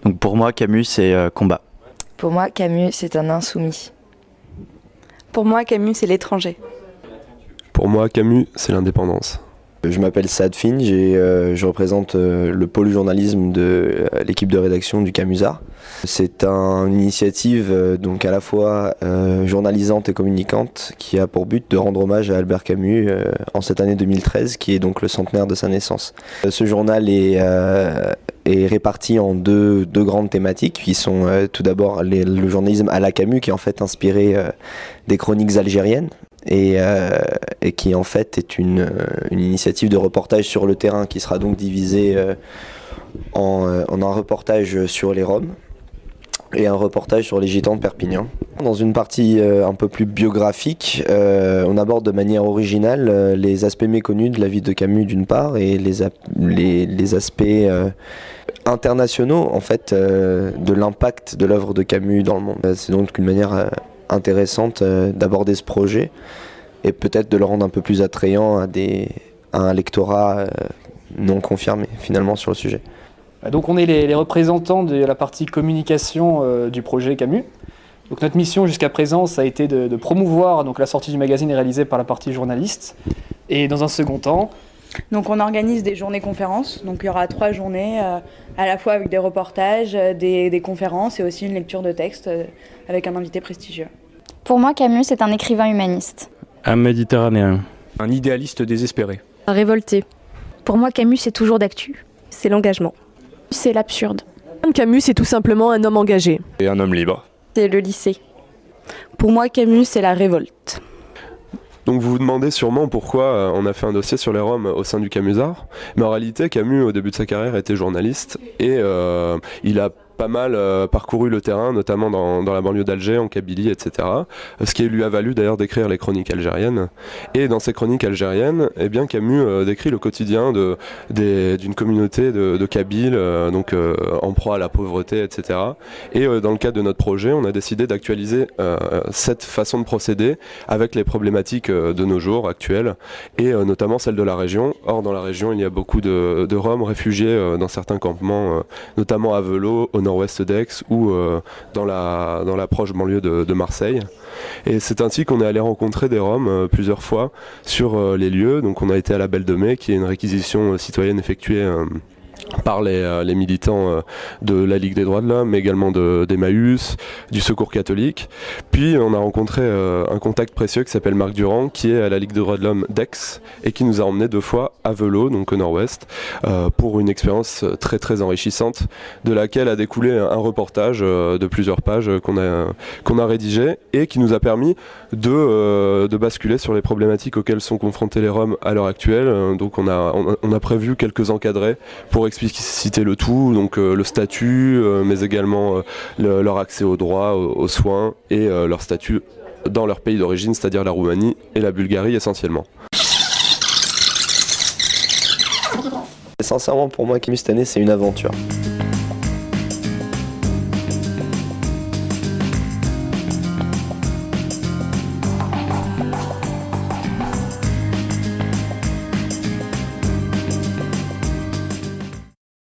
Donc pour moi, Camus, c'est combat. Pour moi, Camus, c'est un insoumis. Pour moi, Camus, c'est l'étranger. Pour moi, Camus, c'est l'indépendance. Je m'appelle Saad Fin, je représente le pôle journalisme de l'équipe de rédaction du Camusard. C'est une initiative donc à la fois journalisante et communicante qui a pour but de rendre hommage à Albert Camus en cette année 2013 qui est donc le centenaire de sa naissance. Ce journal est réparti en deux grandes thématiques qui sont tout d'abord le journalisme à la Camus qui est en fait inspiré des chroniques algériennes. Et qui en fait est une initiative de reportage sur le terrain qui sera donc divisée en un reportage sur les Roms et un reportage sur les Gitans de Perpignan. Dans une partie un peu plus biographique, on aborde de manière originale les aspects méconnus de la vie de Camus d'une part et les aspects internationaux en fait de l'impact de l'œuvre de Camus dans le monde. C'est donc une manière intéressante d'aborder ce projet et peut-être de le rendre un peu plus attrayant à un lectorat non confirmé finalement sur le sujet. Donc on est les représentants de la partie communication du projet Camus. Donc notre mission jusqu'à présent ça a été de promouvoir donc, la sortie du magazine est réalisée par la partie journaliste et dans un second temps Donc on organise des journées-conférences. Donc il y aura 3 journées à la fois avec des reportages, des conférences et aussi une lecture de texte avec un invité prestigieux. Pour moi, Camus est un écrivain humaniste. Un méditerranéen. Un idéaliste désespéré. Un révolté. Pour moi, Camus, c'est toujours d'actu. C'est l'engagement. C'est l'absurde. Camus, c'est tout simplement un homme engagé. Et un homme libre. C'est le lycée. Pour moi, Camus, c'est la révolte. Donc vous vous demandez sûrement pourquoi on a fait un dossier sur les Roms au sein du Camusard. Mais en réalité, Camus, au début de sa carrière, était journaliste et il a pas mal parcouru le terrain, notamment dans la banlieue d'Alger, en Kabylie, etc. Ce qui lui a valu d'ailleurs d'écrire les chroniques algériennes. Et dans ces chroniques algériennes, eh bien, Camus décrit le quotidien d'une communauté de Kabyles, donc en proie à la pauvreté, etc. Et dans le cadre de notre projet, on a décidé d'actualiser cette façon de procéder avec les problématiques de nos jours actuelles, et notamment celle de la région. Or, dans la région, il y a beaucoup de Roms réfugiés dans certains campements, notamment à Velot, au nord-ouest d'Aix ou dans la proche banlieue de Marseille. Et c'est ainsi qu'on est allé rencontrer des Roms plusieurs fois sur les lieux. Donc on a été à la Belle de Mai, qui est une réquisition citoyenne effectuée par les militants de la Ligue des droits de l'homme, mais également d'Emmaüs, du Secours catholique. Puis on a rencontré un contact précieux qui s'appelle Marc Durand, qui est à la Ligue des droits de l'homme d'Aix, et qui nous a emmenés 2 fois à Velot, donc au nord-ouest, pour une expérience très très enrichissante, de laquelle a découlé un reportage de plusieurs pages qu'on a rédigé, et qui nous a permis de basculer sur les problématiques auxquelles sont confrontés les Roms à l'heure actuelle. Donc on a prévu quelques encadrés pour expliciter le tout, donc le statut, mais également leur accès aux droits, aux soins et leur statut dans leur pays d'origine, c'est-à-dire la Roumanie et la Bulgarie essentiellement. Sincèrement, pour moi, Camus cette année, c'est une aventure.